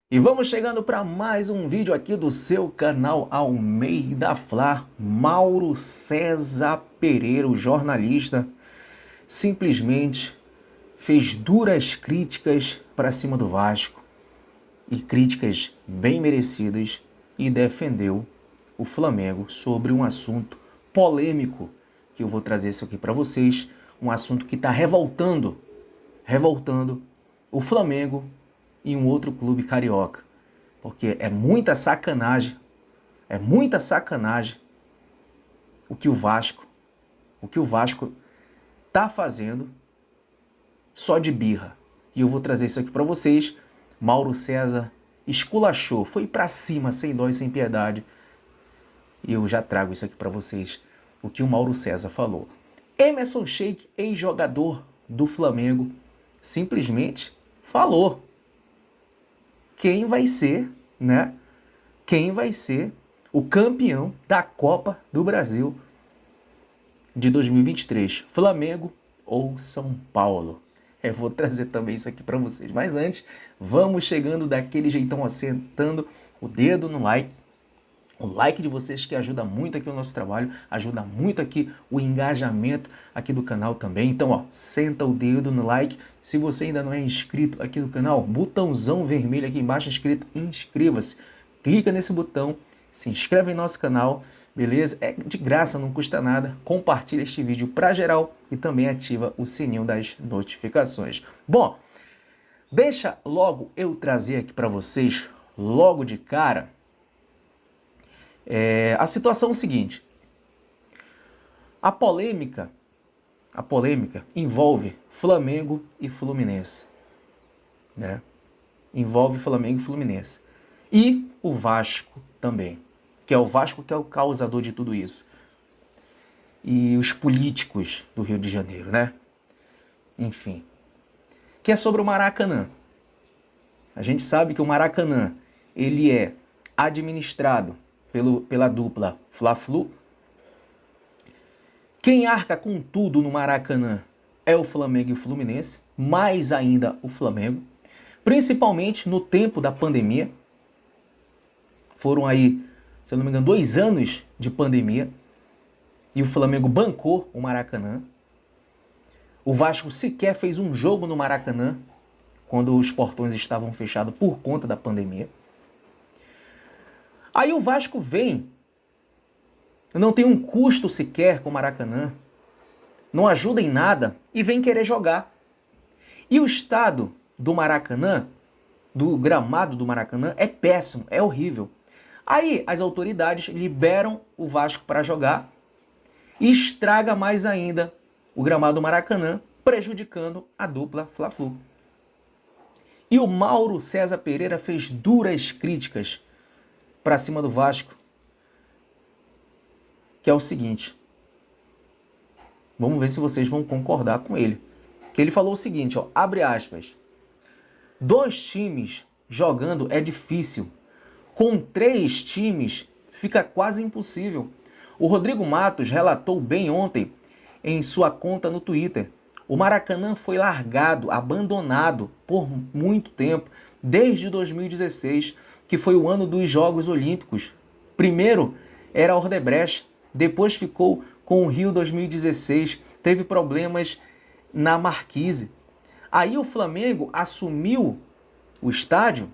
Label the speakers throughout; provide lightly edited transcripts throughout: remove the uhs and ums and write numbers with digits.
Speaker 1: E vamos chegando para mais um vídeo aqui do seu canal Almeida Fla. Mauro César Pereira, o jornalista, simplesmente fez duras críticas para cima do Vasco, e críticas bem merecidas, e defendeu o Flamengo sobre um assunto polêmico, que eu vou trazer isso aqui para vocês, um assunto que está revoltando o Flamengo e um outro clube carioca, porque é muita sacanagem o que o Vasco tá fazendo só de birra. E eu vou trazer isso aqui para vocês. Mauro César esculachou, foi para cima sem dó e sem piedade. E eu já trago isso aqui para vocês, o que o Mauro César falou. Emerson Sheik, ex-jogador do Flamengo, simplesmente falou quem vai ser, né? Quem vai ser o campeão da Copa do Brasil de 2023, Flamengo ou São Paulo? Eu vou trazer também isso aqui para vocês. Mas antes, vamos chegando daquele jeitão, assentando o dedo no like. O like de vocês que ajuda muito aqui o nosso trabalho, ajuda muito aqui o engajamento aqui do canal também. Então, ó, senta o dedo no like. Se você ainda não é inscrito aqui no canal, botãozão vermelho aqui embaixo escrito inscreva-se. Clica nesse botão, se inscreve em nosso canal, beleza? É de graça, não custa nada. Compartilha este vídeo para geral e também ativa o sininho das notificações. Bom, deixa logo eu trazer aqui para vocês, logo de cara, a situação é o seguinte: a polêmica envolve Flamengo e Fluminense, né? Envolve Flamengo e Fluminense. E o Vasco também, que é o Vasco que é o causador de tudo isso. E os políticos do Rio de Janeiro, né? Enfim. Que é sobre o Maracanã. A gente sabe que o Maracanã, ele é administrado pela dupla Fla-Flu. Quem arca com tudo no Maracanã é o Flamengo e o Fluminense, mais ainda o Flamengo, principalmente no tempo da pandemia. Foram aí, se eu não me engano, 2 anos de pandemia, e o Flamengo bancou o Maracanã. O Vasco sequer fez um jogo no Maracanã, quando os portões estavam fechados por conta da pandemia. Aí o Vasco vem, não tem um custo sequer com o Maracanã, não ajuda em nada e vem querer jogar. E o estado do Maracanã, do gramado do Maracanã, é péssimo, é horrível. Aí as autoridades liberam o Vasco para jogar e estraga mais ainda o gramado do Maracanã, prejudicando a dupla Fla-Flu. E o Mauro César Pereira fez duras críticas para cima do Vasco, que é o seguinte, vamos ver se vocês vão concordar com ele, que ele falou o seguinte, ó, abre aspas: 2 times jogando é difícil, com 3 times fica quase impossível. O Rodrigo Matos relatou bem ontem em sua conta no Twitter. O Maracanã foi largado, abandonado por muito tempo, desde 2016, que foi o ano dos Jogos Olímpicos. Primeiro era a Odebrecht, depois ficou com o Rio 2016, teve problemas na Marquise. Aí o Flamengo assumiu o estádio,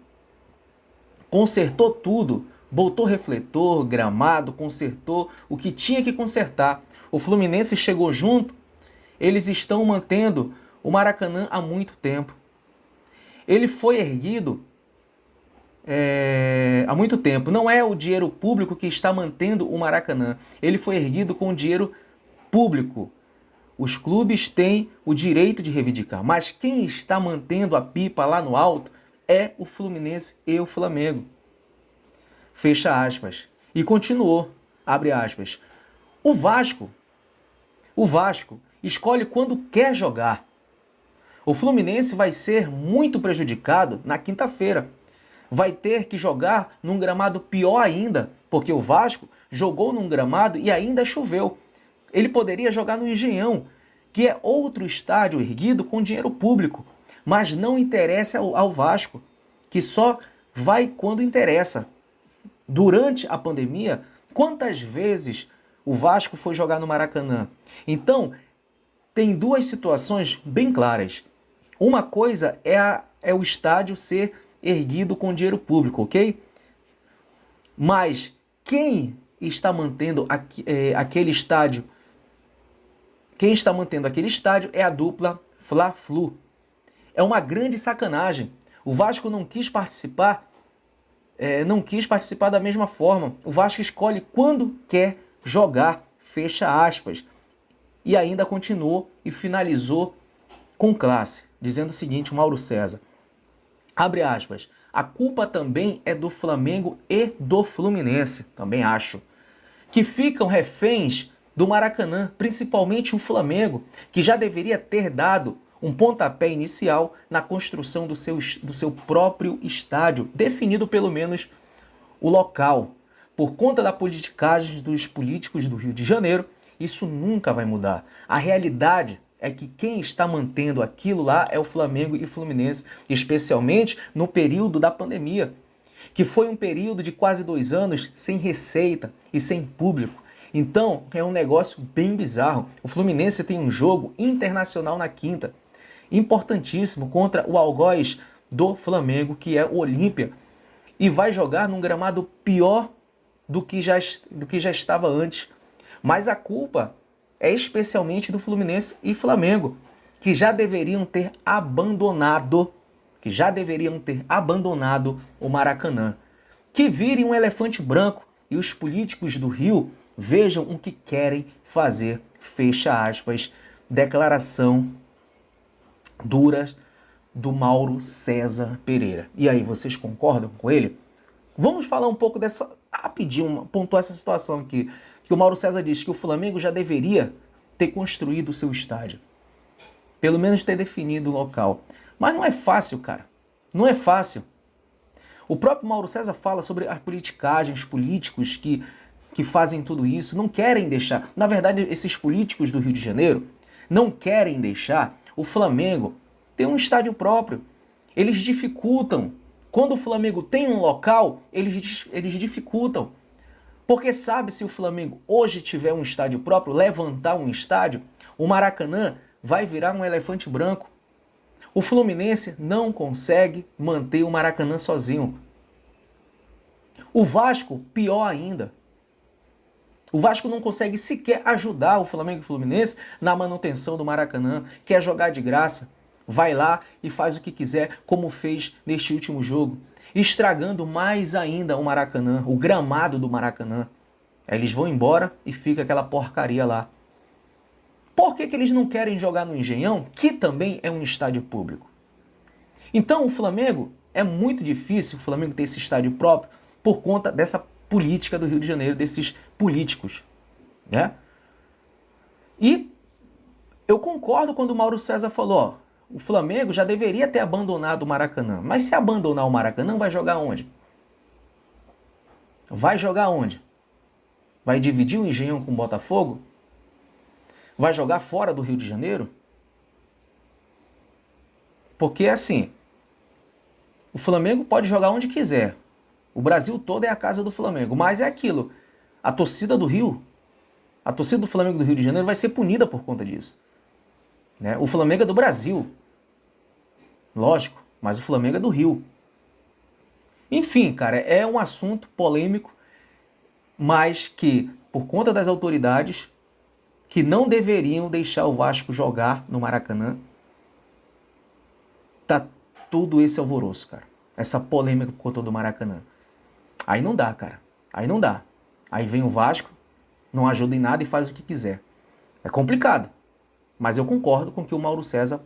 Speaker 1: consertou tudo, botou refletor, gramado, consertou o que tinha que consertar. O Fluminense chegou junto, eles estão mantendo o Maracanã há muito tempo. Ele foi erguido há muito tempo. Não é o dinheiro público que está mantendo o Maracanã. Ele foi erguido com dinheiro público. Os clubes têm o direito de reivindicar, mas quem está mantendo a pipa lá no alto é o Fluminense e o Flamengo. Fecha aspas. E continuou, abre aspas: o Vasco escolhe quando quer jogar. O Fluminense vai ser muito prejudicado na quinta-feira. Vai ter que jogar num gramado pior ainda, porque o Vasco jogou num gramado e ainda choveu. Ele poderia jogar no Engenhão, que é outro estádio erguido com dinheiro público, mas não interessa ao Vasco, que só vai quando interessa. Durante a pandemia, quantas vezes o Vasco foi jogar no Maracanã? Então, tem duas situações bem claras. Uma coisa é o estádio ser erguido com dinheiro público, ok? Mas quem está mantendo aquele estádio? Quem está mantendo aquele estádio é a dupla Fla-Flu. É uma grande sacanagem. O Vasco não quis participar da mesma forma. O Vasco escolhe quando quer jogar, fecha aspas. E ainda continuou e finalizou com classe, dizendo o seguinte, o Mauro César, abre aspas, a culpa também é do Flamengo e do Fluminense, também acho, que ficam reféns do Maracanã, principalmente o Flamengo, que já deveria ter dado um pontapé inicial na construção do seu próprio estádio, definido pelo menos o local. Por conta da politicagem dos políticos do Rio de Janeiro, isso nunca vai mudar. A realidade é que quem está mantendo aquilo lá é o Flamengo e o Fluminense, especialmente no período da pandemia, que foi um período de quase 2 anos sem receita e sem público. Então, é um negócio bem bizarro. O Fluminense tem um jogo internacional na quinta, importantíssimo, contra o algoz do Flamengo, que é o Olímpia, e vai jogar num gramado pior do que já estava antes. Mas a culpa é especialmente do Fluminense e Flamengo, que já deveriam ter abandonado o Maracanã. Que virem um elefante branco e os políticos do Rio vejam o que querem fazer, fecha aspas, declaração dura do Mauro César Pereira. E aí, vocês concordam com ele? Vamos falar um pouco dessa, rapidinho, pontuar essa situação aqui, que o Mauro César diz que o Flamengo já deveria ter construído o seu estádio. Pelo menos ter definido o local. Mas não é fácil, cara. Não é fácil. O próprio Mauro César fala sobre a politicagem, os políticos que fazem tudo isso, não querem deixar. Na verdade, esses políticos do Rio de Janeiro não querem deixar o Flamengo ter um estádio próprio. Eles dificultam. Quando o Flamengo tem um local, eles dificultam. Porque sabe, se o Flamengo hoje tiver um estádio próprio, levantar um estádio, o Maracanã vai virar um elefante branco. O Fluminense não consegue manter o Maracanã sozinho. O Vasco, pior ainda. O Vasco não consegue sequer ajudar o Flamengo e o Fluminense na manutenção do Maracanã, quer jogar de graça. Vai lá e faz o que quiser, como fez neste último jogo, estragando mais ainda o Maracanã, o gramado do Maracanã. Aí eles vão embora e fica aquela porcaria lá. Por que eles não querem jogar no Engenhão, que também é um estádio público? Então o Flamengo, é muito difícil o Flamengo ter esse estádio próprio por conta dessa política do Rio de Janeiro, desses políticos, né? E eu concordo quando o Mauro César falou, ó, o Flamengo já deveria ter abandonado o Maracanã. Mas se abandonar o Maracanã, vai jogar onde? Vai jogar onde? Vai dividir o Engenhão com o Botafogo? Vai jogar fora do Rio de Janeiro? Porque assim, o Flamengo pode jogar onde quiser. O Brasil todo é a casa do Flamengo. Mas é aquilo, a torcida do Rio, a torcida do Flamengo do Rio de Janeiro vai ser punida por conta disso. Né? O Flamengo é do Brasil. Lógico, mas o Flamengo é do Rio. Enfim, cara, é um assunto polêmico, mas que, por conta das autoridades, que não deveriam deixar o Vasco jogar no Maracanã, tá tudo esse alvoroço, cara. Essa polêmica por conta do Maracanã. Aí não dá, cara. Aí não dá. Aí vem o Vasco, não ajuda em nada e faz o que quiser. É complicado. Mas eu concordo com o que o Mauro César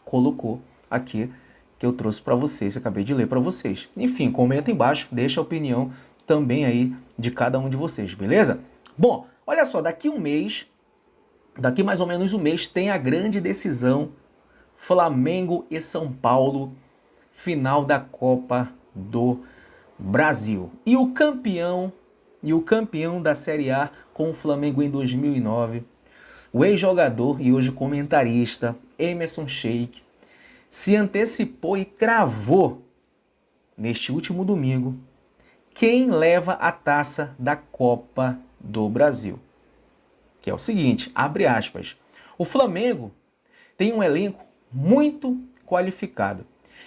Speaker 1: colocou aqui, que eu trouxe para vocês, acabei de ler para vocês. Enfim, comenta embaixo, deixa a opinião também aí de cada um de vocês, beleza? Bom, olha só, daqui mais ou menos um mês, tem a grande decisão Flamengo e São Paulo, final da Copa do Brasil. E o campeão da Série A com o Flamengo em 2009, o ex-jogador e hoje comentarista Emerson Sheik, se antecipou e cravou neste último domingo, quem leva a taça da Copa do Brasil. Que é o seguinte, abre aspas, o Flamengo tem um elenco muito qualificado.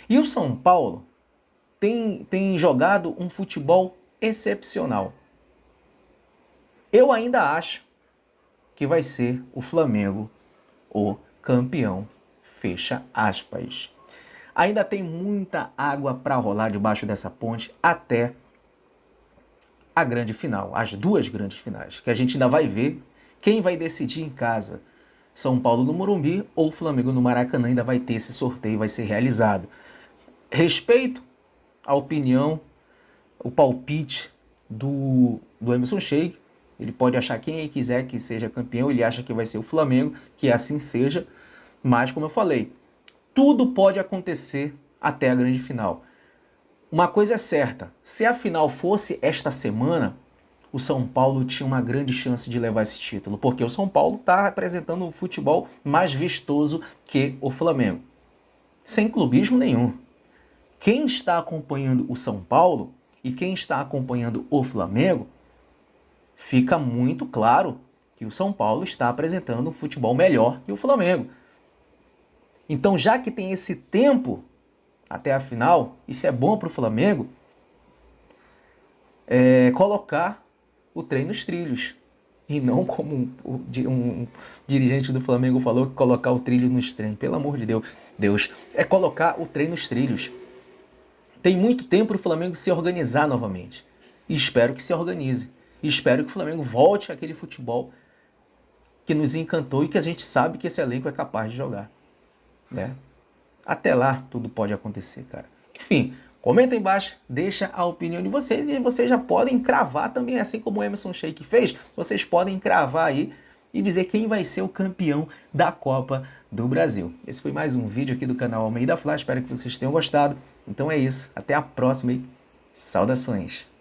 Speaker 1: E o São Paulo tem jogado um futebol excepcional. Eu ainda acho que vai ser o Flamengo o campeão. Fecha aspas. Ainda tem muita água para rolar debaixo dessa ponte até a grande final, as duas grandes finais, que a gente ainda vai ver quem vai decidir em casa. São Paulo no Morumbi ou Flamengo no Maracanã, ainda vai ter esse sorteio, vai ser realizado. Respeito a opinião, o palpite do Emerson Sheik. Ele pode achar quem ele quiser que seja campeão, ele acha que vai ser o Flamengo, que assim seja. Mas, como eu falei, tudo pode acontecer até a grande final. Uma coisa é certa, se a final fosse esta semana, o São Paulo tinha uma grande chance de levar esse título, porque o São Paulo está apresentando um futebol mais vistoso que o Flamengo. Sem clubismo nenhum. Quem está acompanhando o São Paulo e quem está acompanhando o Flamengo, fica muito claro que o São Paulo está apresentando um futebol melhor que o Flamengo. Então, já que tem esse tempo até a final, isso é bom para o Flamengo, colocar o trem nos trilhos. E não como um dirigente do Flamengo falou, que colocar o trilho nos trem. Pelo amor de Deus, é colocar o trem nos trilhos. Tem muito tempo para o Flamengo se organizar novamente. E espero que se organize. E espero que o Flamengo volte àquele futebol que nos encantou e que a gente sabe que esse elenco é capaz de jogar. Né? Até lá, tudo pode acontecer, cara. Enfim, comenta aí embaixo, deixa a opinião de vocês e vocês já podem cravar também, assim como o Emerson Sheik fez, vocês podem cravar aí e dizer quem vai ser o campeão da Copa do Brasil. Esse foi mais um vídeo aqui do canal Almeida Fla, espero que vocês tenham gostado. Então é isso, até a próxima e saudações!